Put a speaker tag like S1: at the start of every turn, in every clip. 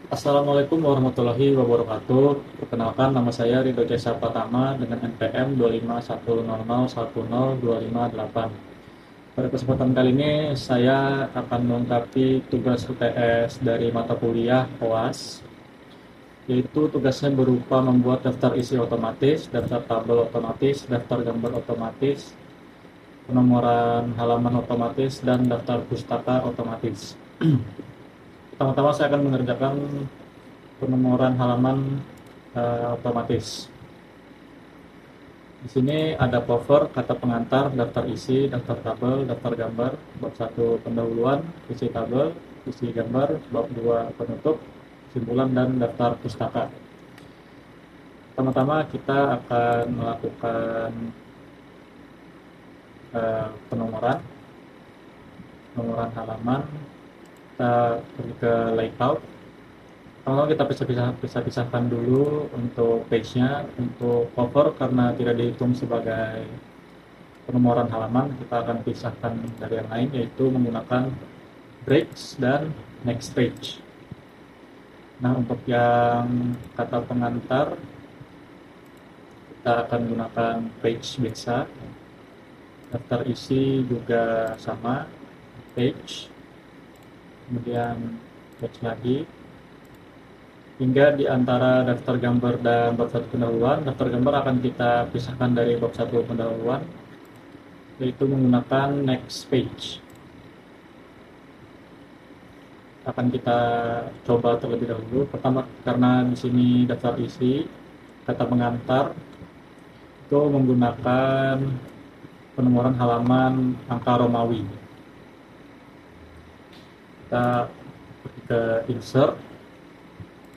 S1: Assalamualaikum warahmatullahi wabarakatuh. Perkenalkan, nama saya Ridho Jasa Pratama dengan NPM 25101010258. Pada kesempatan kali ini saya akan melengkapi tugas UTS dari mata kuliah POAS, yaitu tugasnya berupa membuat daftar isi otomatis, daftar tabel otomatis, daftar gambar otomatis, penomoran halaman otomatis, dan daftar pustaka otomatis. Pertama-tama saya akan mengerjakan penomoran halaman otomatis. Di sini ada cover, kata pengantar, daftar isi, daftar tabel, daftar gambar, bab 1 pendahuluan, isi tabel, isi gambar, bab 2 penutup, kesimpulan, dan daftar pustaka. Pertama-tama kita akan melakukan penomoran halaman. Kita pergi ke layout. Kalau kita pisah-pisahkan dulu untuk page-nya. Untuk cover, karena tidak dihitung sebagai penomoran halaman, kita akan pisahkan dari yang lain, yaitu menggunakan breaks dan next page. Nah, untuk yang kata pengantar, kita akan gunakan page biasa. Daftar isi juga sama, page, kemudian page lagi, hingga di antara daftar gambar dan bab 1 pendahuluan. Daftar gambar akan kita pisahkan dari bab 1 pendahuluan, yaitu menggunakan next page. Akan kita coba terlebih dahulu. Pertama, karena di sini daftar isi, kata pengantar itu menggunakan penomoran halaman angka Romawi. Kita pergi ke insert,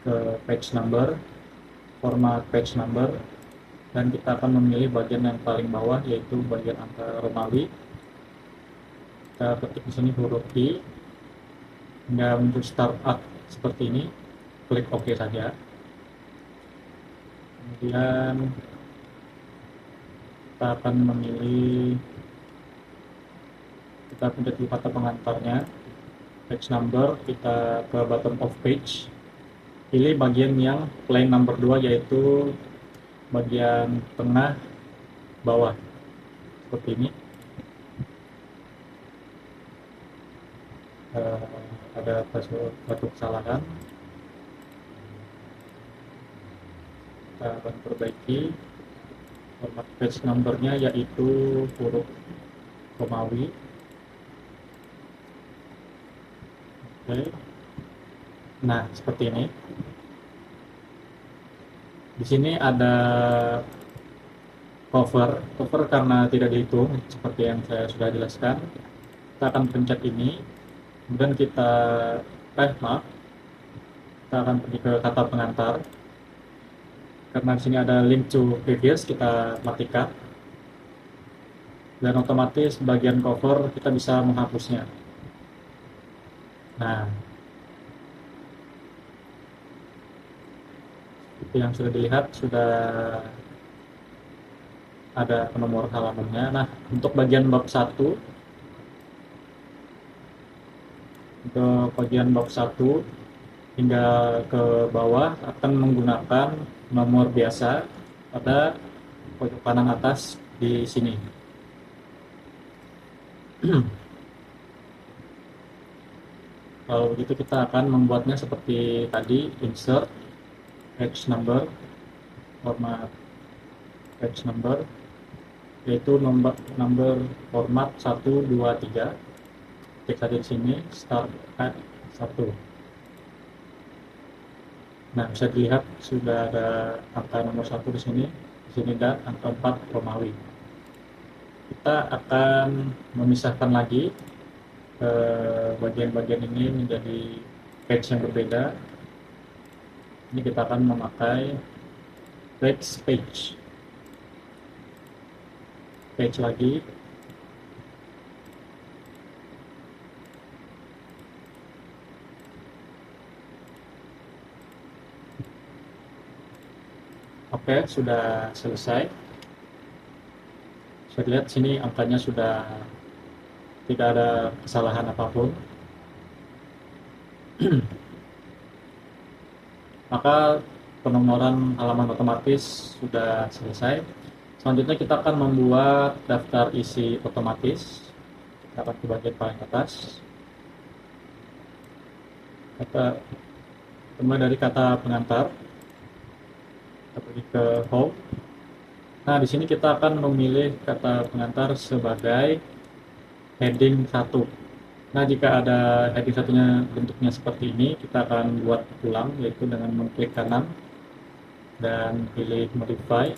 S1: ke page number, format page number, dan kita akan memilih bagian yang paling bawah, yaitu bagian angka Romawi. Kita ketik di sini huruf I hingga muncul start up seperti ini. Klik OK saja. Kemudian kita akan memilih, kita pencet di kata pengantarnya, page number, kita ke bottom of page, pilih bagian yang line number 2, yaitu bagian tengah bawah seperti ini. Ada satu kesalahan, kita akan perbaiki. Format page numbernya yaitu huruf Romawi. Oke. Nah, seperti ini. Di sini ada cover karena tidak dihitung seperti yang saya sudah jelaskan. Kita akan pencet ini, kemudian kita akan pergi ke kata pengantar. Karena di sini ada link to previous, kita matikan, dan otomatis bagian cover kita bisa menghapusnya. Nah, seperti yang sudah dilihat, sudah ada penomoran halamannya. Nah, untuk bagian bab 1, hingga ke bawah akan menggunakan nomor biasa pada pojok kanan atas di sini. Kalau begitu kita akan membuatnya seperti tadi, insert page number, format page number, yaitu number format 1, 2, 3. Klik saja di sini, start at 1. Nah, bisa dilihat sudah ada angka nomor 1 di sini dan angka 4 Romawi. Kita akan memisahkan lagi bagian-bagian ini menjadi page yang berbeda. Ini kita akan memakai page lagi. Oke, sudah selesai. Saya lihat sini angkanya sudah tidak ada kesalahan apapun. Maka penomoran halaman otomatis sudah selesai. Selanjutnya kita akan membuat daftar isi otomatis. Kita akan ke bagian paling atas. Mulai dari kata pengantar, kita pergi ke home. Nah, di sini kita akan memilih kata pengantar sebagai heading 1. Nah, jika ada heading satunya bentuknya seperti ini, kita akan buat ulang, yaitu dengan mengklik kanan dan pilih modify.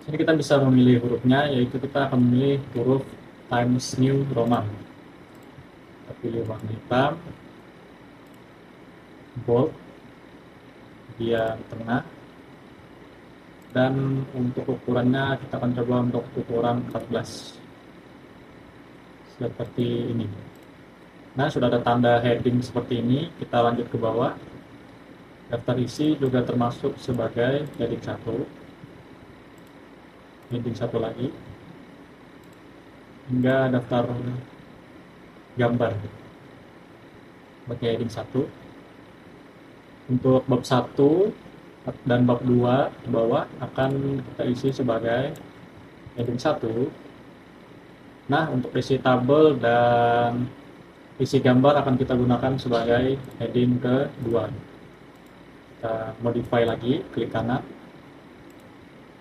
S1: Sini kita bisa memilih hurufnya, yaitu kita akan memilih huruf Times New Roman. Kita pilih warna hitam, bold, bagian tengah, dan untuk ukurannya kita akan coba untuk ukuran 14 seperti ini. Nah, sudah ada tanda heading seperti ini, kita lanjut ke bawah. Daftar isi juga termasuk sebagai heading 1, heading 1 lagi, hingga daftar gambar sebagai heading 1. Untuk bab 1 dan bab 2 ke bawah akan kita isi sebagai heading 1. Nah, untuk isi tabel dan isi gambar akan kita gunakan sebagai heading kedua. Kita modify lagi, klik kanan,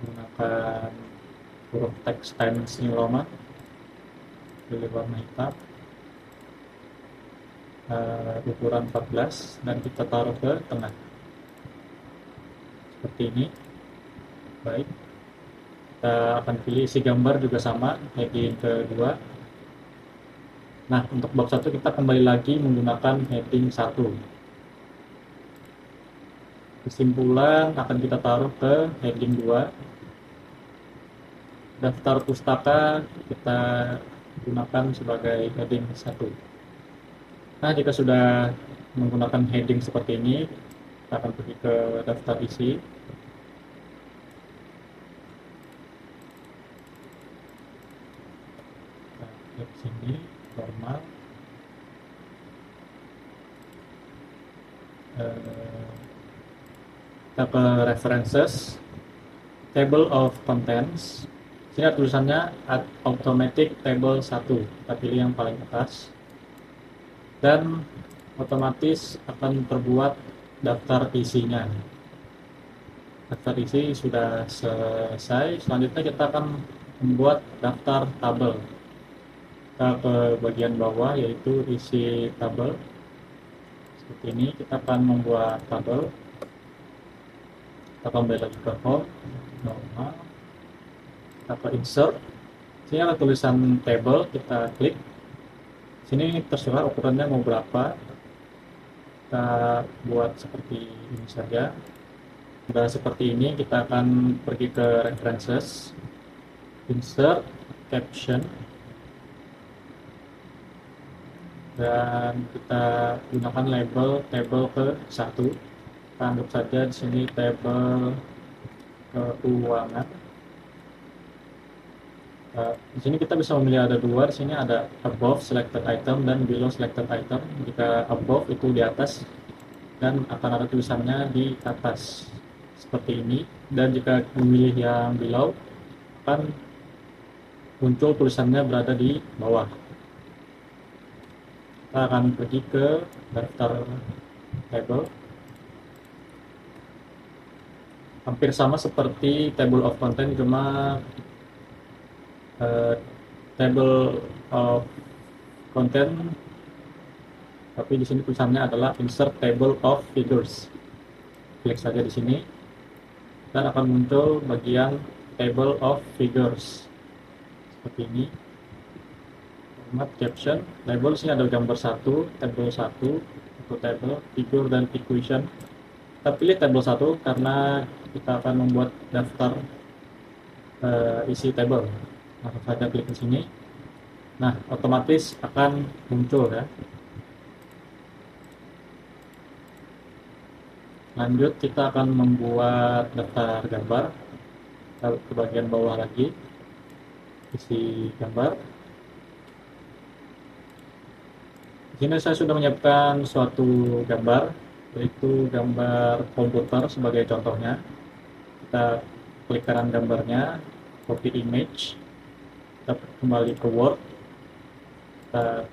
S1: gunakan huruf teks Times New Roman, pilih warna hitam, ukuran 14, dan kita taruh ke tengah seperti ini. Baik, kita akan pilih isi gambar juga sama, heading kedua. Nah, untuk bab 1 kita kembali lagi menggunakan heading 1. Kesimpulan akan kita taruh ke heading 2. Daftar pustaka kita gunakan sebagai heading 1. Nah, jika sudah menggunakan heading seperti ini, kita akan pergi ke daftar isi. Nah, di sini normal. Kita ke references, table of contents. Sini ada tulisannya add automatic table 1. Kita pilih yang paling atas. Dan otomatis akan terbuat daftar isinya. Daftar isi sudah selesai. Selanjutnya kita akan membuat daftar tabel. Kita ke bagian bawah, yaitu isi tabel. Seperti ini, kita akan membuat tabel. Kita kembali lagi ke home, normal. Kita ke insert. Sini ada tulisan table, kita klik. Sini terserah ukurannya mau berapa. Kita buat seperti ini saja. Sudah seperti ini, kita akan pergi ke references, insert, caption, dan kita gunakan label table ke-1. Kita anggap saja di sini table keuangan. Di sini kita bisa memilih ada dua. Di sini ada above selected item dan below selected item. Jika above itu di atas dan akan ada tulisannya di atas seperti ini, dan jika memilih yang below akan muncul tulisannya berada di bawah. Kita akan pergi ke daftar table. Hampir sama seperti table of content, cuma table of content, tapi di sini tulisannya adalah insert table of figures. Klik saja di sini dan akan muncul bagian table of figures seperti ini. Format caption, label, sini ada gambar 1, table 1, untuk table, figure, dan equation. Kita pilih table 1 karena kita akan membuat daftar isi table. Langsung saja klik di sini. Nah, otomatis akan muncul ya. Lanjut, kita akan membuat daftar gambar. Kita ke bagian bawah lagi, isi gambar. Di sini saya sudah menyiapkan suatu gambar, yaitu gambar komputer sebagai contohnya. Kita klik kanan gambarnya, copy image, kita kembali ke Word, kita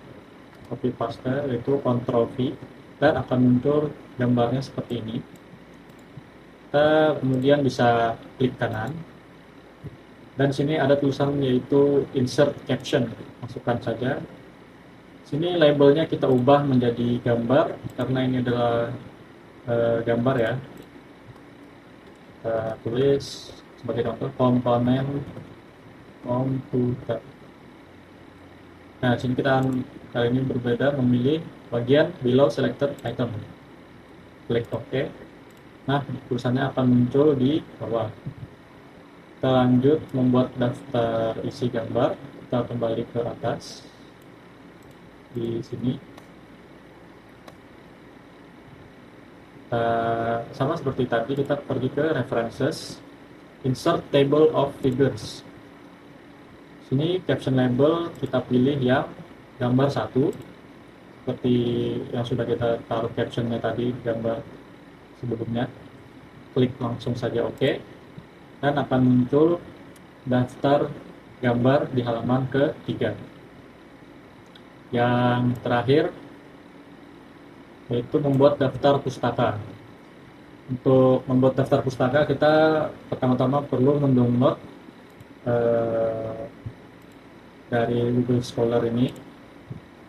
S1: copy paste, yaitu Ctrl V, dan akan muncul gambarnya seperti ini. Kita kemudian bisa klik kanan, dan sini ada tulisan yaitu insert caption, masukkan saja. Sini labelnya kita ubah menjadi gambar karena ini adalah gambar ya. Kita tulis sebagai contoh komponen komputer. Nah, sini kita kali ini berbeda, memilih bagian below selected item. Klik OK. Nah, tulisannya akan muncul di bawah. Kita lanjut membuat daftar isi gambar. Kita kembali ke atas. Di sini. Sama seperti tadi, kita pergi ke references, insert table of figures. Sini caption label kita pilih yang gambar 1, seperti yang sudah kita taruh captionnya tadi gambar sebelumnya. Klik langsung saja OK, dan akan muncul daftar gambar di halaman ke-3. Yang terakhir yaitu membuat daftar pustaka. Untuk membuat daftar pustaka, kita pertama-tama perlu mendownload dari Google Scholar ini.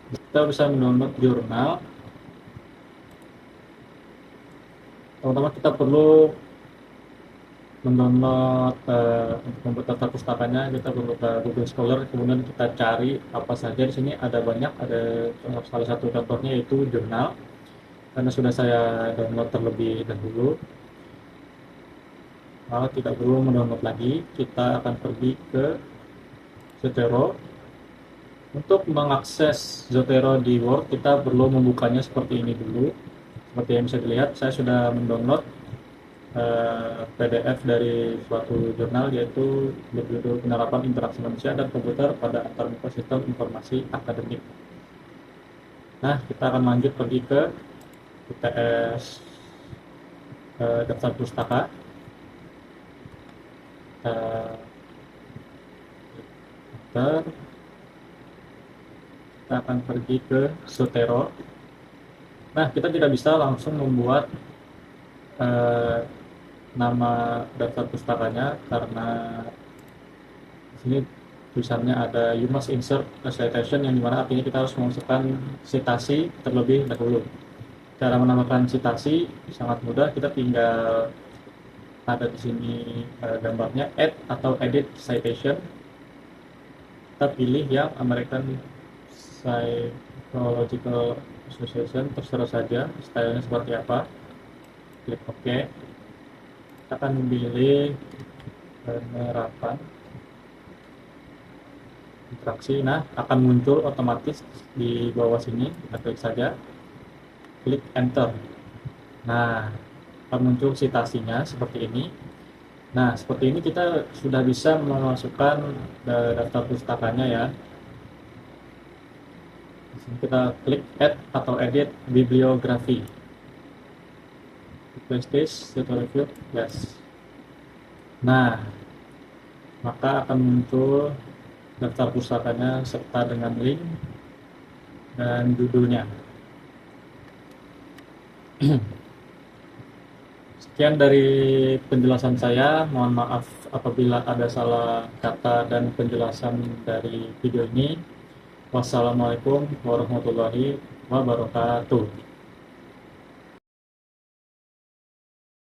S1: Kita bisa mendownload jurnal. Pertama kita perlu mendownload untuk membuat daftar pustakanya, kita perlu ke Google Scholar, kemudian kita cari apa saja. Di sini ada banyak, ada salah satu contohnya yaitu jurnal. Karena sudah saya download terlebih dahulu, maka tidak perlu mendownload lagi. Kita akan pergi ke Zotero. Untuk mengakses Zotero di Word, kita perlu membukanya seperti ini dulu. Seperti yang bisa dilihat, saya sudah mendownload PDF dari suatu jurnal, yaitu berjudul Penerapan Interaksi Manusia dan Komputer pada Antarmuka Sistem Informasi Akademik. Nah, kita akan lanjut pergi ke UTS daftar pustaka. Kita akan pergi ke Zotero. Nah, kita tidak bisa langsung membuat nama daftar pustakanya karena di sini tulisannya ada you must insert a citation, yang dimana artinya kita harus memasukkan citasi terlebih dahulu. Cara menambahkan citasi sangat mudah, kita tinggal ada di sini gambarnya add atau edit citation. Kita pilih yang American Psychological Association, terserah saja stylenya seperti apa. Klik OK. Kita akan memilih penerapan interaksi. Nah, akan muncul otomatis di bawah sini. Kita klik saja, klik enter. Nah, akan muncul citasinya seperti ini. Nah, seperti ini kita sudah bisa memasukkan daftar pustakanya ya. Di sini kita klik add atau edit bibliografi. Replace this review, yes. Nah, maka akan muncul daftar pustakanya serta dengan link dan judulnya. Sekian dari penjelasan saya. Mohon maaf apabila ada salah kata dan penjelasan dari video ini. Wassalamualaikum warahmatullahi wabarakatuh.